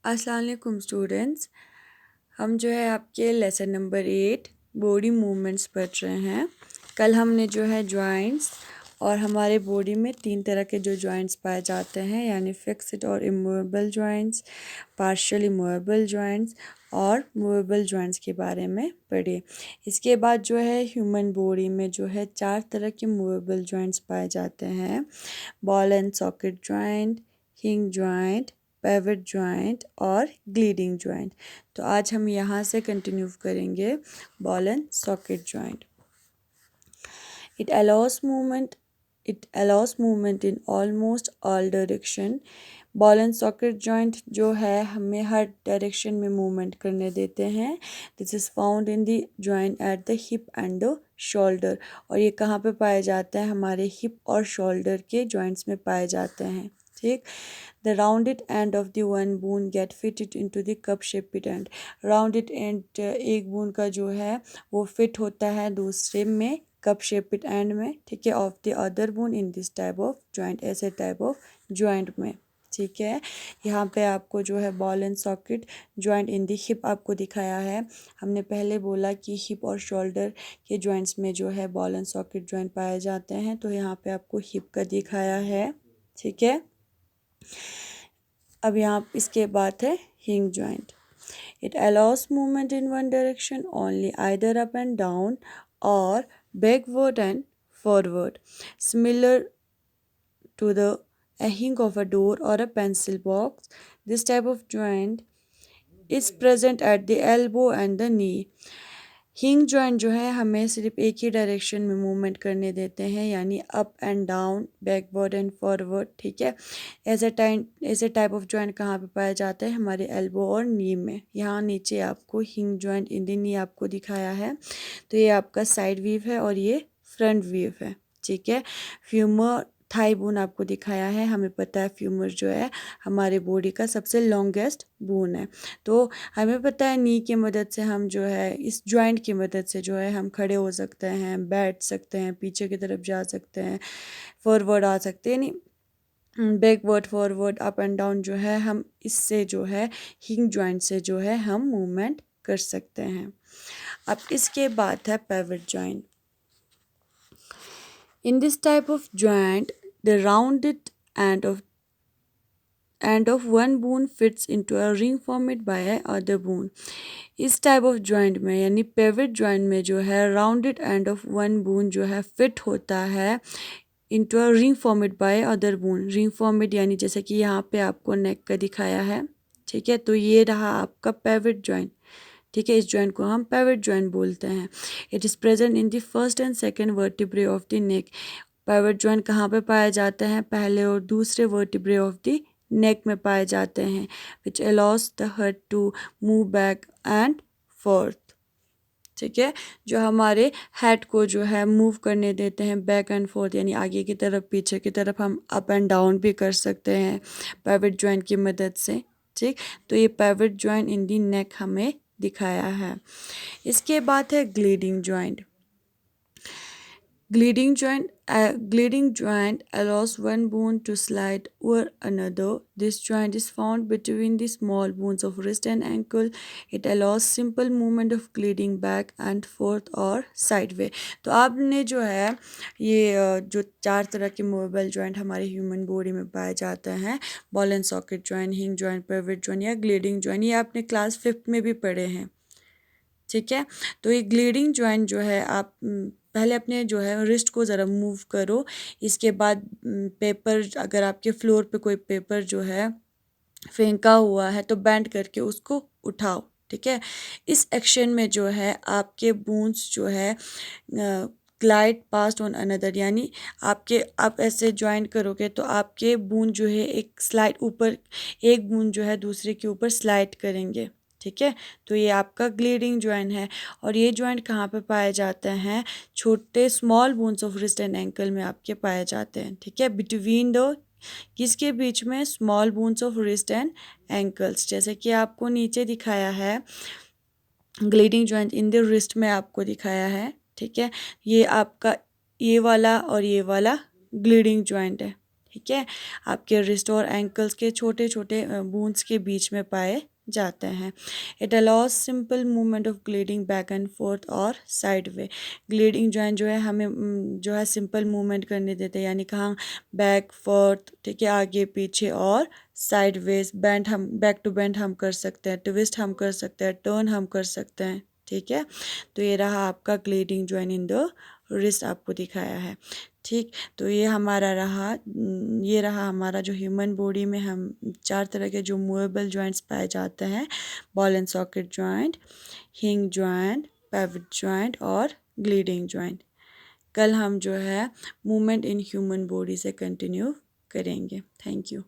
अस्सलाम वालेकुम स्टूडेंट्स। हम जो है आपके लेसन नंबर 8 बॉडी मूवमेंट्स पढ़ रहे हैं। कल हमने जो है जॉइंट्स और हमारे बॉडी में 3 तरह के जो जॉइंट्स पाए जाते हैं, यानी फिक्स्ड और immovable joints, partially movable joints और मूवेबल जॉइंट्स के बारे में पढ़े। इसके बाद जो है ह्यूमन बॉडी में जो है 4 तरह के मूवेबल जॉइंट्स पाए जाते हैं: ball and socket joint, hinge joint, pivot joint और ग्लीडिंग जॉइंट। तो आज हम यहाँ से कंटिन्यू करेंगे ball and socket joint. It allow us movement in almost all direction। Ball and socket joint जो है हमें हर डायरेक्शन में मूवमेंट करने देते हैं। This is found in the joint at the hip and the shoulder. और ये कहाँ पे पाए जाते हैं? हमारे हिप और शोल्डर के जॉइंट्स में पाए जाते हैं। ठीक। The rounded end of the one bone get fitted into the cup shaped end। rounded end एक बून का जो है वो फिट होता है दूसरे में कप शेप्ड एंड में, ठीक है, of the other bone in this type of joint, ऐसे टाइप ऑफ जॉइंट में। ठीक है, यहाँ पे आपको जो है ball and socket joint in the hip आपको दिखाया है। हमने पहले बोला कि हिप और शोल्डर के जॉइंट्स में जो है बॉल एंड सॉकेट जॉइंट पाए जाते हैं, तो यहाँ पे आपको हिप का दिखाया है। ठीक है, अब यहाँ इसके बाद है hinge joint. It allow us movement in one direction only, either up and down और backward and forward, similar to the hinge of a door or a pencil box. This type of joint is present at the elbow and the knee। हिंग joint जो है हमें सिर्फ एक ही direction में movement करने देते हैं, यानी up and down, backward and forward. ठीक है, ऐसे टाइप ऑफ जॉइंट कहाँ पे पाया जाता है? हमारे एल्बो और नी में। यहाँ नीचे आपको हिंग जॉइंट इन द नी आपको दिखाया है, तो ये आपका साइड व्यू है और ये फ्रंट व्यू है। ठीक है, फ्यूमर थाई बोन आपको दिखाया है। हमें पता है फ्यूमर जो है हमारे बॉडी का सबसे लॉन्गेस्ट बोन है। तो हमें पता है नी की मदद से हम जो है इस जॉइंट की मदद से जो है हम खड़े हो सकते हैं, बैठ सकते हैं, पीछे की तरफ जा सकते हैं, फॉरवर्ड आ सकते हैं, नहीं backward forward up and down जो है हम इससे जो है हिंग जॉइंट से जो है हम मूवमेंट कर सकते हैं। अब इसके बाद है pivot joint. In this type of joint, the rounded end of one bone fits into a ring formed by a other bone। इस टाइप ऑफ जॉइंट में यानी पेविट जॉइंट में जो है rounded end of one bone जो है fit होता है into a ring formed by other bone. Ring formed यानी जैसे कि यहाँ पे आपको नेक का दिखाया है। ठीक है, तो ये रहा आपका पेविट जॉइंट। ठीक है, इस जॉइंट को हम पेविट जॉइंट बोलते हैं। It is present in the first and second vertebrae of the neck. Pivot joint कहाँ पे पाए जाते हैं? पहले और दूसरे वर्टिब्रे ऑफ द नेक में पाए जाते हैं, which allows the head to move back and forth. ठीक है, जो हमारे हेड को जो है मूव करने देते हैं बैक एंड फोर्थ, यानी आगे की तरफ पीछे की तरफ हम अप एंड डाउन भी कर सकते हैं पेविट जॉइंट की मदद से। ठीक, तो ये पेविट जॉइंट इन दी नेक हमें दिखाया है। इसके बाद है ग्लीडिंग joint. Gliding joint allows one bone to slide over another। This joint is found between the small bones of wrist and ankle। It allows simple movement of gliding back and forth और sideways। तो आपने जो है ये जो 4 तरह के movable joint हमारे ह्यूमन बॉडी में पाए जाते हैं, बॉल एंड सॉकेट जॉइंट, हिंग जॉइंट, पेविट जॉइंट या ग्लीडिंग जॉइंट, ये आपने क्लास 5th में भी पढ़े हैं। ठीक है, तो ये ग्लीडिंग जॉइंट जो है आप पहले अपने जो है रिस्ट को ज़रा मूव करो। इसके बाद पेपर, अगर आपके फ्लोर पे कोई पेपर जो है फेंका हुआ है तो बेंड करके उसको उठाओ। ठीक है, इस एक्शन में जो है आपके बोन्स जो है ग्लाइड पास्ट ऑन अनदर, यानी आप ऐसे ज्वाइन करोगे तो आपके बूंद जो है एक स्लाइड ऊपर, एक बूंद जो है दूसरे के ऊपर स्लाइड करेंगे। ठीक है, तो ये आपका ग्लीडिंग जॉइंट है। और ये जॉइंट कहाँ पे पाए जाते हैं? छोटे small bones of wrist and ankle में आपके पाए जाते हैं। ठीक है, बिटवीन द किसके बीच में? Small bones of wrist and ankles. जैसे कि आपको नीचे दिखाया है ग्लीडिंग जॉइंट इन द रिस्ट में आपको दिखाया है। ठीक है, ये आपका ये वाला और ये वाला ग्लीडिंग जॉइंट है। ठीक है। आपके रिस्ट और एंकल्स के छोटे छोटे बोन्स के बीच में पाए जाते हैं। It allows simple movement of ग्लीडिंग back and fourth और साइड वे। ग्लीडिंग जॉइंट जो है हमें जो है सिंपल मूवमेंट करने देते हैं, यानी कि हम बैक फोर्थ, ठीक है, आगे पीछे और साइड वेज बेंड, हम बैक टू बेंड हम कर सकते हैं, ट्विस्ट हम कर सकते हैं, टर्न हम कर सकते हैं। ठीक है, तो ये रहा आपका ग्लीडिंग जॉइंट इन द रिस्ट आपको दिखाया है। ठीक, तो ये रहा हमारा जो ह्यूमन बॉडी में हम 4 तरह के जो मूवेबल जॉइंट्स पाए जाते हैं, बॉल एंड सॉकेट जॉइंट, हिंग जॉइंट, पेविट जॉइंट और ग्लीडिंग जॉइंट। कल हम जो है मूवमेंट इन ह्यूमन बॉडी से कंटिन्यू करेंगे। Thank you.